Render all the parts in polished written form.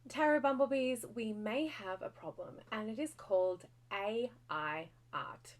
Tarot Bumblebees, we may have a problem, and it is called AI art.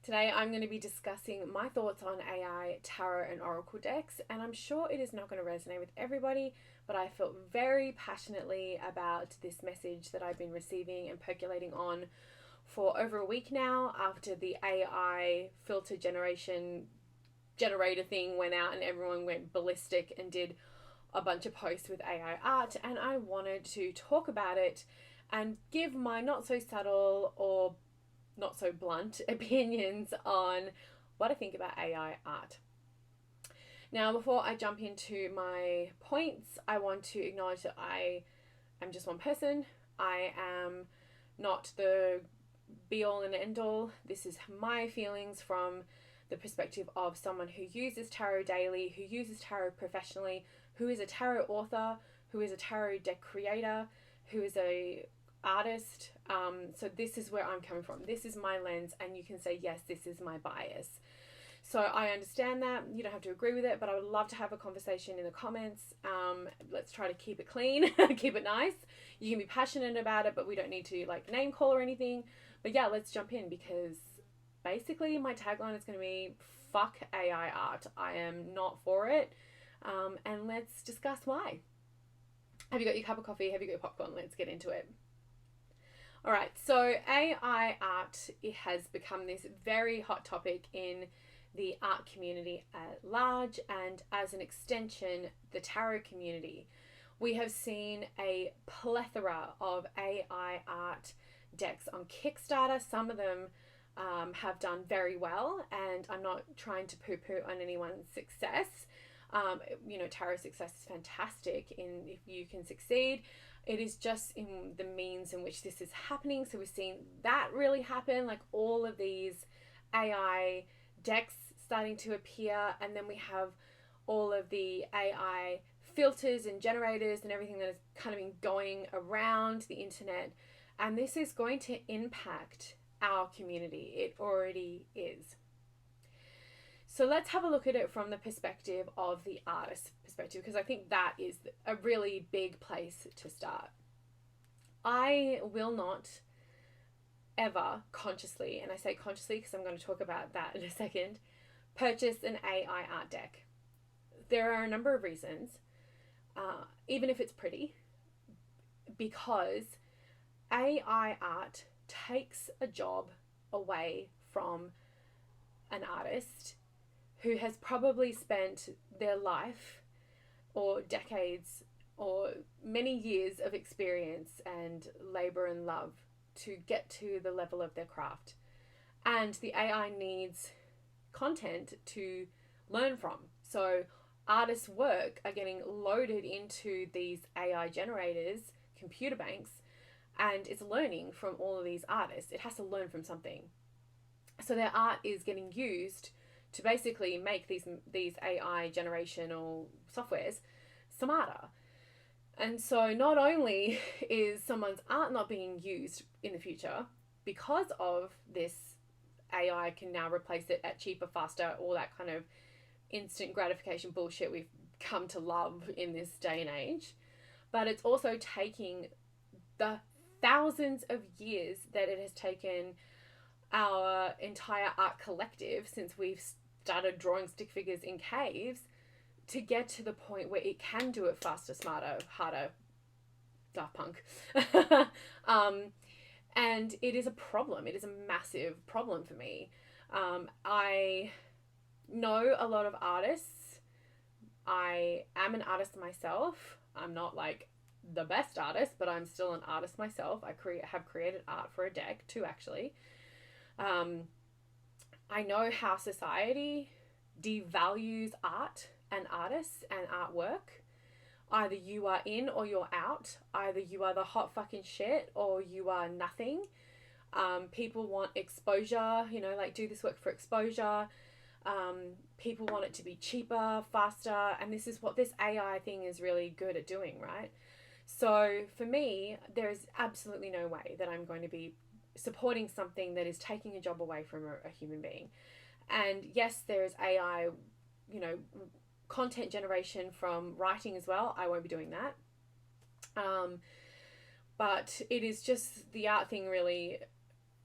Today, I'm going to be discussing my thoughts on AI, tarot, and oracle decks, and I'm sure it is not going to resonate with everybody, but I felt very passionately about this message that I've been receiving and percolating on for over a week now after the AI filter generator thing went out and everyone went ballistic and did a bunch of posts with AI art, and I wanted to talk about it and give my not so subtle or not so blunt opinions on what I think about AI art. Now, before I jump into my points, I want to acknowledge that I am just one person. I am not the be all and end all. This is my feelings from the perspective of someone who uses tarot daily, who uses tarot professionally, who is a tarot author, who is a tarot deck creator, who is a artist. So this is where I'm coming from. This is my lens, and you can say, yes, this is my bias. So I understand that. You don't have to agree with it, but I would love to have a conversation in the comments. Let's try to keep it clean, keep it nice. You can be passionate about it, but we don't need to like name call or anything. But yeah, let's jump in, because basically my tagline is going to be fuck AI art. I am not for it. And let's discuss why. Have you got your cup of coffee? Have you got your popcorn? Let's get into it. All right, so AI art, it has become this very hot topic in the art community at large, and as an extension, the tarot community. We have seen a plethora of AI art decks on Kickstarter. Some of them have done very well, and I'm not trying to poo-poo on anyone's success. Tarot success is fantastic in if you can succeed. It is just in the means in which this is happening. So we've seen that really happen, like all of these AI decks starting to appear, and then we have all of the AI filters and generators and everything that has kind of been going around the internet. And this is going to impact our community. It already is. So let's have a look at it from the perspective of the artist perspective, because I think that is a really big place to start. I will not ever consciously, and I say consciously because I'm going to talk about that in a second, purchase an AI art deck. There are a number of reasons, even if it's pretty, because AI art takes a job away from an artist who has probably spent their life or decades or many years of experience and labor and love to get to the level of their craft. And the AI needs content to learn from. So artists' work are getting loaded into these AI generators, computer banks, and it's learning from all of these artists. It has to learn from something. So their art is getting used to basically make these AI generational softwares smarter. And so not only is someone's art not being used in the future because of this, AI can now replace it at cheaper, faster, all that kind of instant gratification bullshit we've come to love in this day and age, but it's also taking the thousands of years that it has taken our entire art collective since we've started drawing stick figures in caves to get to the point where it can do it faster, smarter, harder, Daft Punk. And it is a problem. It is a massive problem for me. I know a lot of artists. I am an artist myself. I'm not like the best artist, but I'm still an artist myself. I have created art for a deck too, actually. I know how society devalues art and artists and artwork. Either you are in or you're out. Either you are the hot fucking shit or you are nothing. People want exposure, like do this work for exposure. People want it to be cheaper, faster, and this is what this AI thing is really good at doing, right? So for me, there is absolutely no way that I'm going to be supporting something that is taking a job away from a human being. And yes, there is AI, content generation from writing as well. I won't be doing that. But it is just the art thing really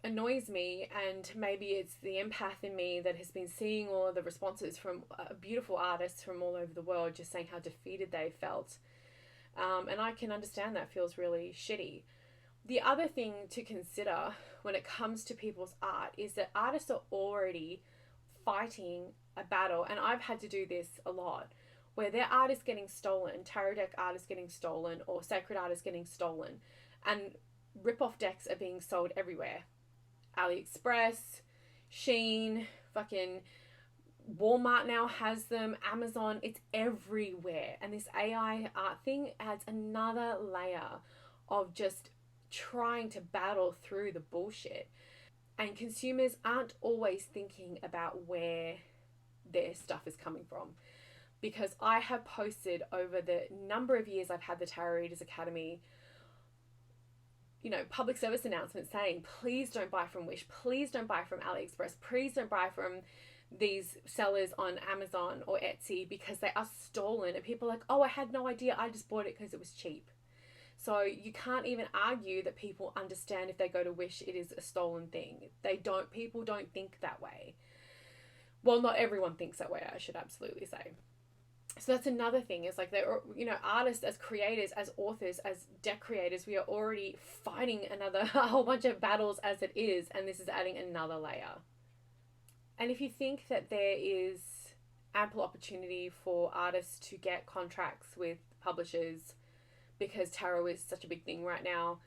annoys me, and maybe it's the empath in me that has been seeing all of the responses from beautiful artists from all over the world just saying how defeated they felt. And I can understand that feels really shitty. The other thing to consider when it comes to people's art is that artists are already fighting a battle, and I've had to do this a lot, where their art is getting stolen, tarot deck art is getting stolen, or sacred art is getting stolen, and rip-off decks are being sold everywhere. AliExpress, Shein, fucking Walmart now has them, Amazon, it's everywhere. And this AI art thing adds another layer of just trying to battle through the bullshit. And consumers aren't always thinking about where their stuff is coming from. Because I have posted over the number of years I've had the Tarot Readers Academy, you know, public service announcements saying, please don't buy from Wish, please don't buy from AliExpress, please don't buy from these sellers on Amazon or Etsy because they are stolen. And people are like, oh, I had no idea, I just bought it because it was cheap. So you can't even argue that people understand if they go to Wish it is a stolen thing. People don't think that way. Well, not everyone thinks that way, I should absolutely say. So that's another thing, is like, they're, you know, artists, as creators, as authors, as deck creators, we are already fighting a whole bunch of battles as it is, and this is adding another layer. And if you think that there is ample opportunity for artists to get contracts with publishers, because tarot is such a big thing right now,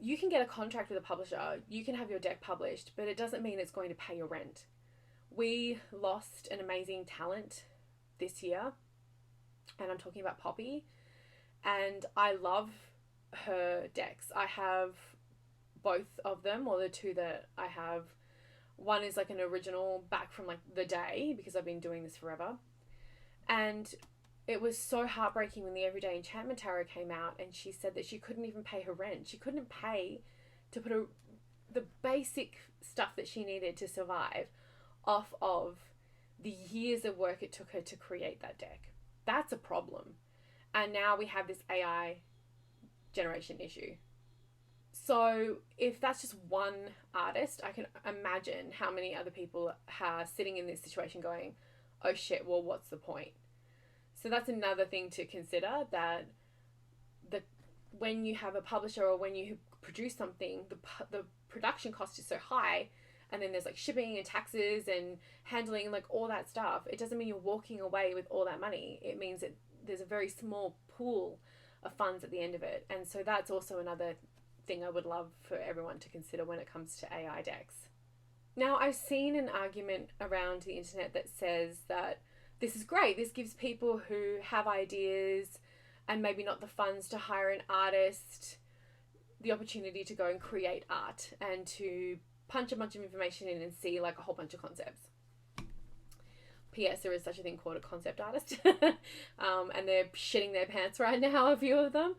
you can get a contract with a publisher, you can have your deck published, but it doesn't mean it's going to pay your rent. We lost an amazing talent this year, and I'm talking about Poppy, and I love her decks. I have both of them, or the two that I have. One is like an original back from like the day, because I've been doing this forever, and it was so heartbreaking when the Everyday Enchantment Tarot came out, and she said that she couldn't even pay her rent. She couldn't pay to put the basic stuff that she needed to survive off of the years of work it took her to create that deck. That's a problem. And now we have this AI generation issue. So if that's just one artist, I can imagine how many other people are sitting in this situation going, oh shit, well, what's the point? So that's another thing to consider, that when you have a publisher or when you produce something, the production cost is so high, and then there's like shipping and taxes and handling and like all that stuff. It doesn't mean you're walking away with all that money. It means that there's a very small pool of funds at the end of it. And so that's also another thing I would love for everyone to consider when it comes to AI decks. Now, I've seen an argument around the internet that says that this is great. This gives people who have ideas and maybe not the funds to hire an artist the opportunity to go and create art and to punch a bunch of information in and see like a whole bunch of concepts. P.S. There is such a thing called a concept artist. And they're shitting their pants right now, a few of them.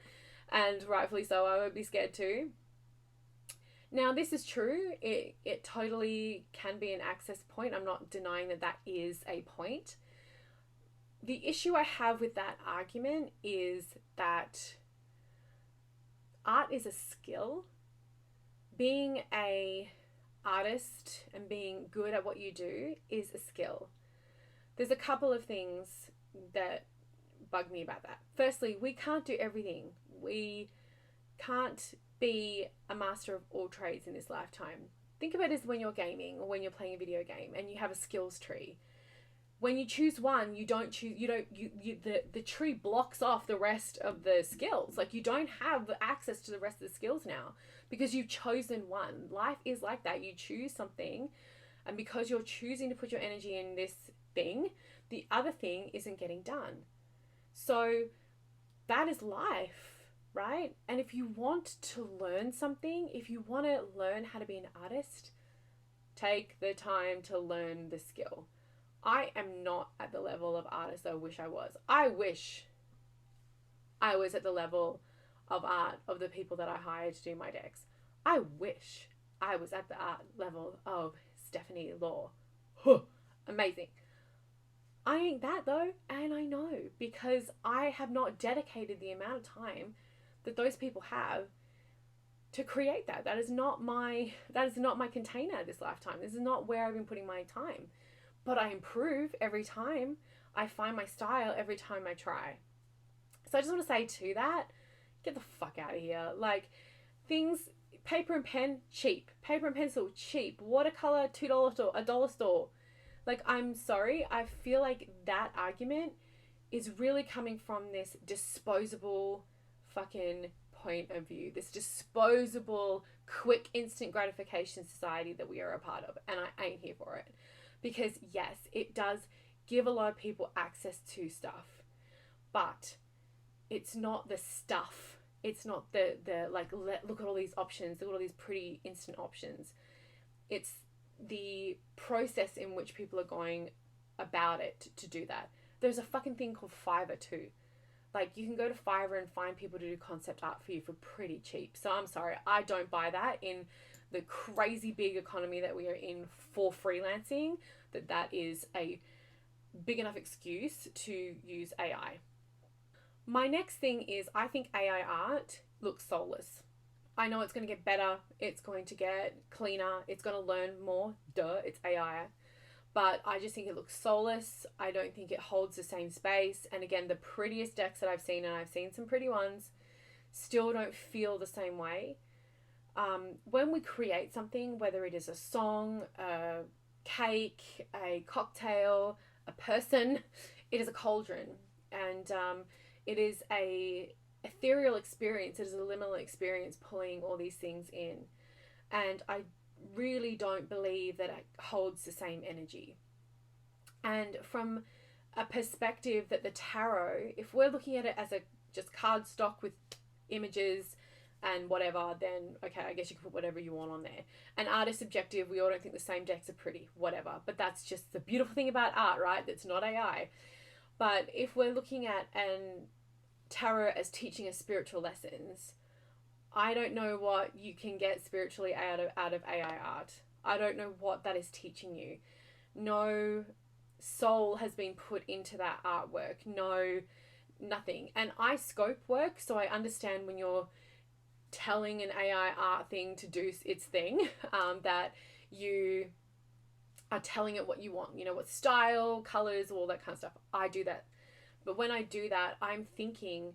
And rightfully so, I would be scared too. Now, this is true. It totally can be an access point. I'm not denying that that is a point. The issue I have with that argument is that art is a skill. Being a artist and being good at what you do is a skill. There's a couple of things that bug me about that. Firstly, we can't do everything. We can't be a master of all trades in this lifetime. Think of it as when you're gaming or when you're playing a video game and you have a skills tree. When you choose one, the tree blocks off the rest of the skills. Like, you don't have access to the rest of the skills now because you've chosen one. Life is like that. You choose something, and because you're choosing to put your energy in this thing, the other thing isn't getting done. So that is life, right? And if you want to learn something, if you want to learn how to be an artist, take the time to learn the skill. I am not at the level of artist I wish I was. I wish I was at the level of art of the people that I hired to do my decks. I wish I was at the art level of Stephanie Law. Amazing. I ain't that though, and I know, because I have not dedicated the amount of time that those people have to create that. That is not my container this lifetime. This is not where I've been putting my time. But I improve every time. I find my style every time I try. So I just want to say to that, get the fuck out of here. Like, things, paper and pen, cheap. Paper and pencil, cheap. Watercolor, $2 store, $1 store. Like, I'm sorry, I feel like that argument is really coming from this disposable fucking point of view, this disposable, quick, instant gratification society that we are a part of, and I ain't here for it. Because yes, it does give a lot of people access to stuff, but it's not the stuff. It's not the like, look at all these options, look at all these pretty instant options. It's the process in which people are going about it to do that. There's a fucking thing called Fiverr too. Like, you can go to Fiverr and find people to do concept art for you for pretty cheap. So I'm sorry, I don't buy that in the crazy big economy that we are in for freelancing, that is a big enough excuse to use AI. My next thing is, I think AI art looks soulless. I know it's going to get better, it's going to get cleaner, it's going to learn more, it's AI. But I just think it looks soulless. I don't think it holds the same space. And again, the prettiest decks that I've seen, and I've seen some pretty ones, still don't feel the same way. When we create something, whether it is a song, a cake, a cocktail, a person, it is a cauldron. And it is a ethereal experience. It is a liminal experience, pulling all these things in. And I really don't believe that it holds the same energy. And from a perspective that the tarot, if we're looking at it as a just card stock with images and whatever, then okay, I guess you can put whatever you want on there. And art is subjective. We all don't think the same decks are pretty, whatever. But that's just the beautiful thing about art, right? That's not AI. But if we're looking at tarot as teaching us spiritual lessons, I don't know what you can get spiritually out of AI art. I don't know what that is teaching you. No soul has been put into that artwork. No, nothing. And I scope work, so I understand when you're telling an AI art thing to do its thing, that you are telling it what you want. You know, what style, colors, all that kind of stuff. I do that. But when I do that, I'm thinking,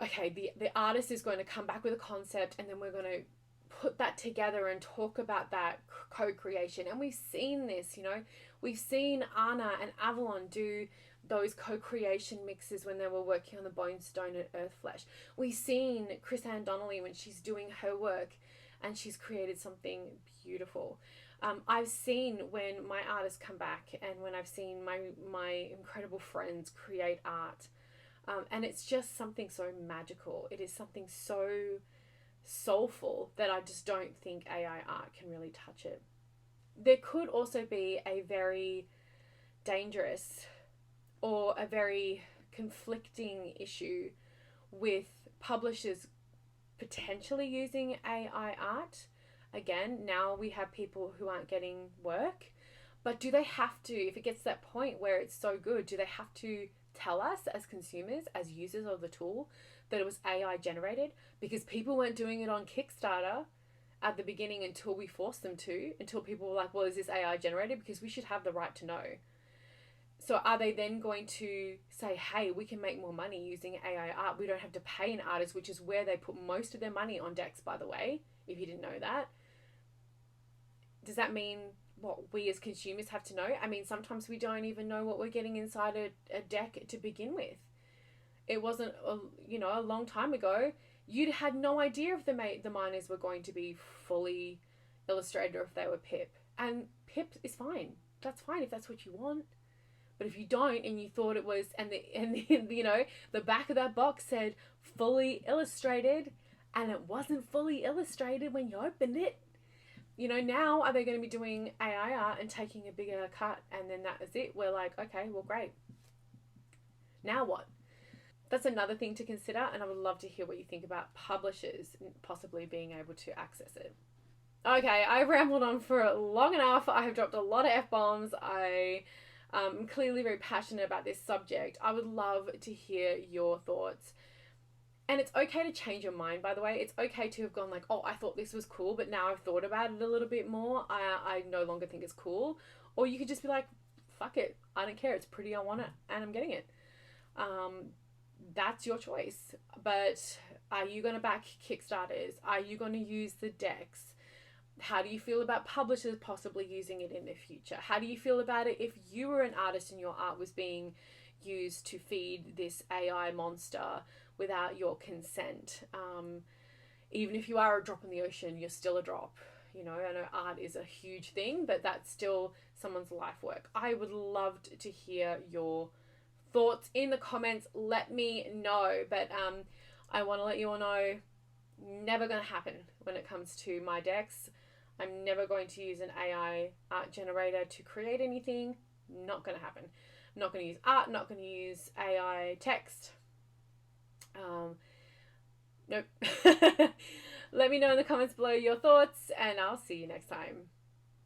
okay, the artist is going to come back with a concept, and then we're going to put that together and talk about that co-creation. And we've seen this, you know, we've seen Anna and Avalon do those co-creation mixes when they were working on the Bone Stone and Earth Flesh. We've seen Chris Ann Donnelly when she's doing her work and she's created something beautiful. I've seen when my artists come back, and when I've seen my incredible friends create art, and it's just something so magical. It is something so soulful that I just don't think AI art can really touch it. There could also be a very dangerous or a very conflicting issue with publishers potentially using AI art. Again, now we have people who aren't getting work, but do they have to, if it gets to that point where it's so good, do they have to tell us as consumers, as users of the tool, that it was AI generated? Because people weren't doing it on Kickstarter at the beginning until we forced them to, until people were like, well, is this AI generated? Because we should have the right to know. So are they then going to say, hey, we can make more money using AI art. We don't have to pay an artist, which is where they put most of their money on decks, by the way, if you didn't know that. Does that mean what we as consumers have to know? I mean, sometimes we don't even know what we're getting inside a deck to begin with. It wasn't, a long time ago, you'd had no idea if the miners were going to be fully illustrated or if they were Pip. And Pip is fine. That's fine if that's what you want. But if you don't, and you thought it was, and the back of that box said fully illustrated, and it wasn't fully illustrated when you opened it, now are they going to be doing AI art and taking a bigger cut, and then that is it? We're like, okay, well, great. Now what? That's another thing to consider, and I would love to hear what you think about publishers possibly being able to access it. Okay, I've rambled on for long enough. I have dropped a lot of F-bombs. I I'm clearly very passionate about this subject. I would love to hear your thoughts. And it's okay to change your mind, by the way. It's okay to have gone like, oh, I thought this was cool, but now I've thought about it a little bit more. I no longer think it's cool. Or you could just be like, fuck it. I don't care. It's pretty. I want it. And I'm getting it. That's your choice. But are you going to back Kickstarters? Are you going to use the decks? How do you feel about publishers possibly using it in the future? How do you feel about it if you were an artist and your art was being used to feed this AI monster without your consent? Even if you are a drop in the ocean, you're still a drop. You know, I know art is a huge thing, but that's still someone's life work. I would love to hear your thoughts in the comments. Let me know. But I want to let you all know, never going to happen when it comes to my decks. I'm never going to use an AI art generator to create anything. Not going to happen. I'm not going to use art, not going to use AI text. Nope. Let me know in the comments below your thoughts, and I'll see you next time.